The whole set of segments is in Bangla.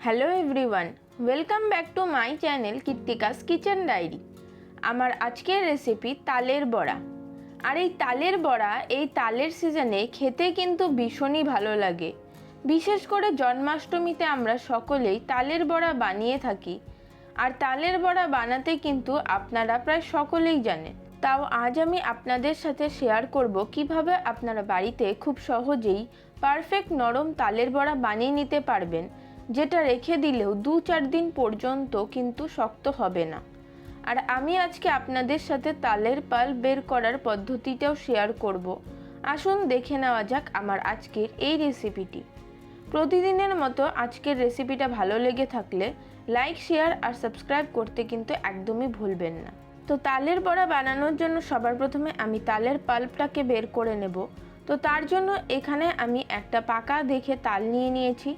Hello everyone, welcome back to my channel Krittika's kitchen diary. আমার আজকের রেসিপি তালের বড়া। আর এই তালের বড়া এই তালের সিজনে খেতে কিন্তু ভীষণই ভালো লাগে। বিশেষ করে জন্মাষ্টমীতে আমরা সকলেই তালের বড়া বানিয়ে থাকি। আর তালের বড়া বানাতে কিন্তু আপনারা প্রায় সকলেই জানেন। তাও আজ আমি আপনাদের সাথে শেয়ার করব কিভাবে আপনারা বাড়িতে খুব সহজেই পারফেক্ট নরম তালের বড়া বানিয়ে নিতে পারবেন, যেটা রেখে দিলেও 2-4 দিন পর্যন্ত কিন্তু শক্ত হবে না। আর আমি আজকে আপনাদের সাথে তালের পাল্প বের করার পদ্ধতিটাও শেয়ার করব। আসুন দেখে নেওয়া যাক আমার আজকের এই রেসিপিটি। প্রতিদিনের মতো আজকের রেসিপিটা ভালো লেগে থাকলে লাইক, শেয়ার আর সাবস্ক্রাইব করতে কিন্তু একদমই ভুলবেন না। তো তালের বড়া বানানোর জন্য সবার প্রথমে আমি তালের পাল্পটাকে বের করে নেব। তো তার জন্য এখানে আমি একটা পাকা দেখে তাল নিয়ে নিয়েছি।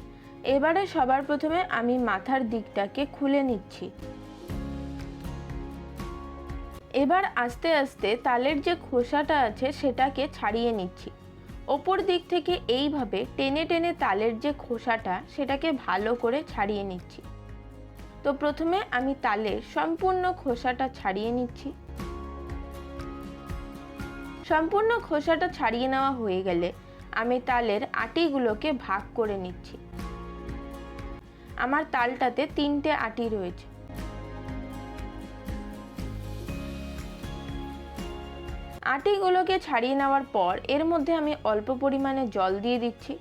এবারে সবার প্রথমে আমি মাথার দিকটাকে খুলে নিচ্ছি। এবার আস্তে আস্তে তালের যে খোসাটা আছে সেটাকে ছাড়িয়ে নিচ্ছি। ওপর দিক থেকে এইভাবে টেনে টেনে তালের যে খোসাটা সেটাকে ভালো করে ছাড়িয়ে নিচ্ছি। তো প্রথমে আমি তালের সম্পূর্ণ খোসাটা ছাড়িয়ে নিচ্ছি। সম্পূর্ণ খোসাটা ছাড়িয়ে নেওয়া হয়ে গেলে আমি তালের আটিগুলোকে ভাগ করে নিচ্ছি। আমার তালটাতে 3টে আটি রয়েছে। আটিগুলোকে ছাড়িয়ে নেওয়ার পর এর মধ্যে আমি অল্প পরিমাণে জল দিয়ে দিচ্ছি।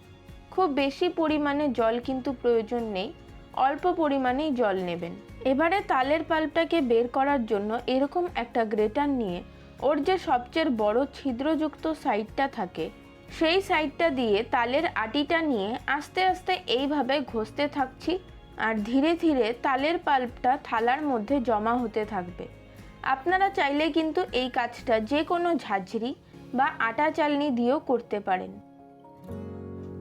খুব বেশি পরিমাণে জল কিন্তু প্রয়োজন নেই, অল্প পরিমাণেই জল নেবেন। এবারে তালের পাল্পটাকে বের করার জন্য এরকম একটা গ্রেটার নিয়ে ওর যে সবচেয়ে বড় ছিদ্রযুক্ত সাইডটা থাকে সেই সাইডটা দিয়ে তালের আটিটা নিয়ে আস্তে আস্তে এইভাবে ঘষতে থাকছি। আর ধীরে ধীরে তালের পাল্পটা থালার মধ্যে জমা হতে থাকবে। আপনারা চাইলে কিন্তু এই কাজটা যে কোনো ঝাঁঝরি বা আটা চালনি দিয়েও করতে পারেন।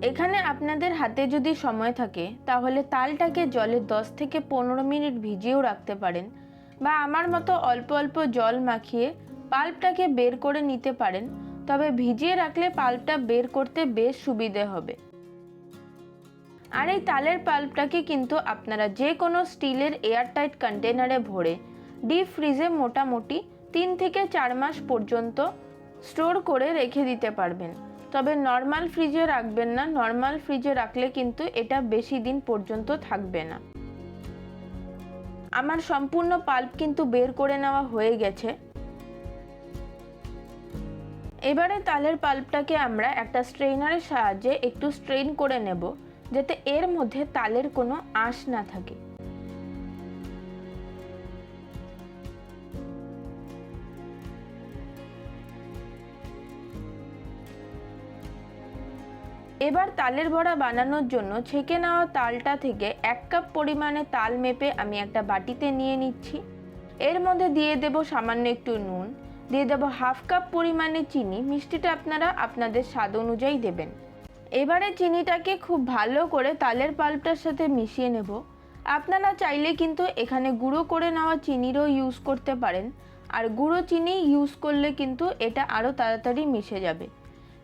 এখানে আপনাদের হাতে যদি সময় থাকে তাহলে তালটাকে জলে 10 থেকে 15 মিনিট ভিজিয়েও রাখতে পারেন, বা আমার মতো অল্প অল্প জল মাখিয়ে পাল্পটাকে বের করে নিতে পারেন। তবে ভিজিয়ে রাখলে পাল্পটা বের করতে বেশ সুবিধে হবে। আর এই তালের পাল্পটাকে কিন্তু আপনারা যে কোনো স্টিলের এয়ারটাইট কন্টেনারে ভরে ডিপ ফ্রিজে মোটামুটি 3 থেকে 4 মাস পর্যন্ত স্টোর করে রেখে দিতে পারবেন। তবে নর্মাল ফ্রিজে রাখবেন না, নর্মাল ফ্রিজে রাখলে কিন্তু এটা বেশি দিন পর্যন্ত থাকবে না। আমার সম্পূর্ণ পাল্প কিন্তু বের করে নেওয়া হয়ে গেছে। এবারে তালের পাল্পটাকে আমরা একটা স্ট্রেনারের সাহায্যে একটু স্ট্রেন করে নেব, যাতে এর মধ্যে তালের কোনো আঁশ না থাকে। এবার তালের বড়া বানানোর জন্য ছেঁকে নেওয়া তালটা থেকে 1 কাপ পরিমাণে তাল মেপে আমি একটা বাটিতে নিয়ে নিচ্ছি। এর মধ্যে দিয়ে দেব সামান্য একটু নুন, দিয়ে দেব 1/2 কাপ পরিমাণে চিনি। মিষ্টিটা আপনারা আপনাদের স্বাদ অনুযায়ী দেবেন। এবারে চিনিটাকে খুব ভালো করে তালের পাল্পটার সাথে মিশিয়ে নেব। আপনারা চাইলে কিন্তু এখানে গুঁড়ো করে নেওয়া চিনিরও ইউজ করতে পারেন, আর গুঁড়ো চিনি ইউজ করলে কিন্তু এটা আরও তাড়াতাড়ি মিশে যাবে।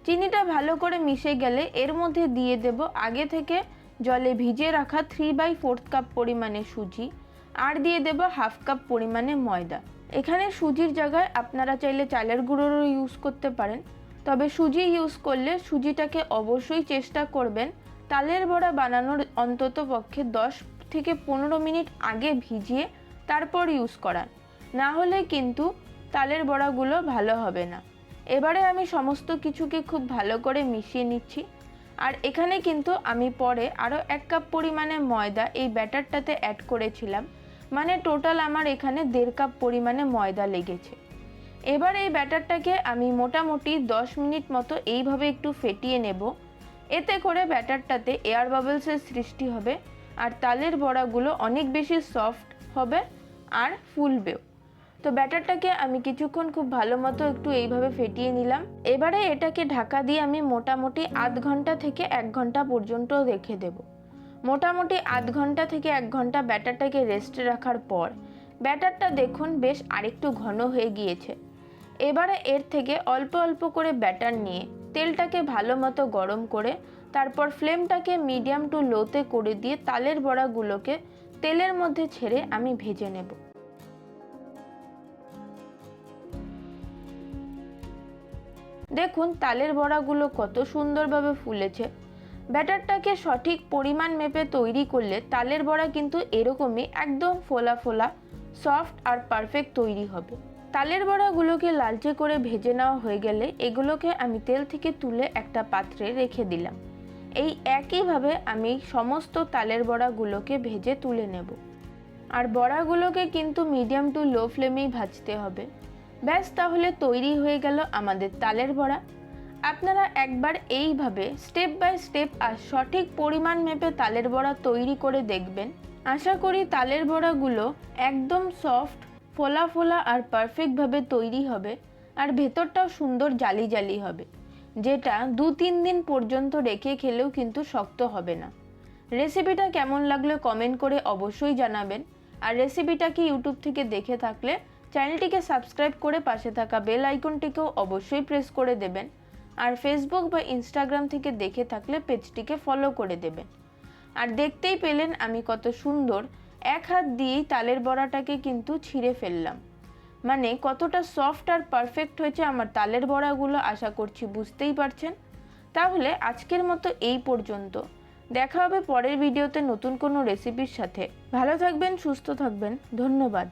চিনিটা ভালো করে মিশে গেলে এর মধ্যে দিয়ে দেব আগে থেকে জলে ভিজিয়ে রাখা 3/4 কাপ পরিমাণে সুজি, আর দিয়ে দেব 1/2 কাপ পরিমাণে ময়দা। এখানে সুজির জায়গায় আপনারা চাইলে চালের গুঁড়োরও ইউজ করতে পারেন, তবে সুজি ইউজ করলে সুজিটাকে অবশ্যই চেষ্টা করবেন তালের বড়া বানানোর অন্তত পক্ষে 10 থেকে 15 মিনিট আগে ভিজিয়ে তারপর ইউজ করার, না হলে কিন্তু তালের বড়াগুলো ভালো হবে না। এবারে আমি সমস্ত কিছুকে খুব ভালো করে মিশিয়ে নিচ্ছি। আর এখানে কিন্তু আমি পরে আরও 1 কাপ পরিমাণে ময়দা এই ব্যাটারটাতে অ্যাড করেছিলাম, মানে টোটাল আমার এখানে 1.5 কাপ পরিমাণে ময়দা লেগেছে। এবার এই ব্যাটারটাকে আমি মোটামুটি 10 মিনিট মতো এইভাবে একটু ফেটিয়ে নেব। এতে করে ব্যাটারটাতে এয়ার বাবলসের সৃষ্টি হবে আর তালের বড়াগুলো অনেক বেশি সফট হবে আর ফুলবেও। তো ব্যাটারটাকে আমি কিছুক্ষণ খুব ভালো মতো একটু এইভাবে ফেটিয়ে নিলাম। এবারে এটাকে ঢাকা দিয়ে আমি মোটামুটি আধ ঘন্টা থেকে 1 ঘন্টা পর্যন্ত রেখে দেব। মোটামুটি আধ ঘন্টা থেকে 1 ঘন্টা ব্যাটারটাকে রেস্টে রাখার পর ব্যাটারটা দেখুন বেশ আরেকটু ঘন হয়ে গিয়েছে। এবারে এর থেকে অল্প অল্প করে ব্যাটার নিয়ে তেলটাকে ভালো মতো গরম করে তারপর ফ্লেমটাকে মিডিয়াম টু লোতে করে দিয়ে তালের বড়াগুলোকে তেলের মধ্যে ছেড়ে আমি ভেজে নেব। দেখুন তালের বড়াগুলো কত সুন্দরভাবে ফুলেছে। ব্যাটারটাকে সঠিক পরিমাণ মেপে তৈরি করলে তালের বড়া কিন্তু এরকমই একদম ফোলা ফোলা, সফট আর পারফেক্ট তৈরি হবে। তালের বড়াগুলোকে লালচে করে ভেজে নেওয়া হয়ে গেলে এগুলোকে আমি তেল থেকে তুলে একটা পাত্রে রেখে দিলাম। এই একইভাবে আমি সমস্ত তালের বড়াগুলোকে ভেজে তুলে নেব। আর বড়াগুলোকে কিন্তু মিডিয়াম টু লো ফ্লেমেই ভাজতে হবে। ব্যাস, তাহলে তৈরি হয়ে গেল আমাদের তালের বড়া। আপনারা একবার এইভাবে স্টেপ বাই স্টেপ আর সঠিক পরিমাণ মেপে তালের বড়া তৈরি করে দেখবেন। আশা করি তালের বড়াগুলো একদম সফট, ফোলা ফোলা আর পারফেক্টভাবে তৈরি হবে, আর ভেতরটাও সুন্দর জালি জালি হবে, যেটা 2-3 দিন পর্যন্ত রেখে খেলেও কিন্তু শক্ত হবে না। রেসিপিটা কেমন লাগলো কমেন্ট করে অবশ্যই জানাবেন। আর রেসিপিটাকে ইউটিউব থেকে দেখে থাকলে চ্যানেলটিকে সাবস্ক্রাইব করে পাশে থাকা বেল আইকনটিকেও অবশ্যই প্রেস করে দেবেন। আর ফেসবুক বা ইনস্টাগ্রাম থেকে দেখে থাকলে পেজটিকে ফলো করে দেবেন। আর দেখতেই পেলেন আমি কত সুন্দর এক হাত দিয়েই তালের বড়াটাকে কিন্তু ছিঁড়ে ফেললাম। মানে কতটা সফট আর পারফেক্ট হয়েছে আমার তালের বড়াগুলো, আশা করছি বুঝতেই পারছেন। তাহলে আজকের মতো এই পর্যন্ত। দেখা হবে পরের ভিডিওতে নতুন কোনো রেসিপির সাথে। ভালো থাকবেন, সুস্থ থাকবেন, ধন্যবাদ।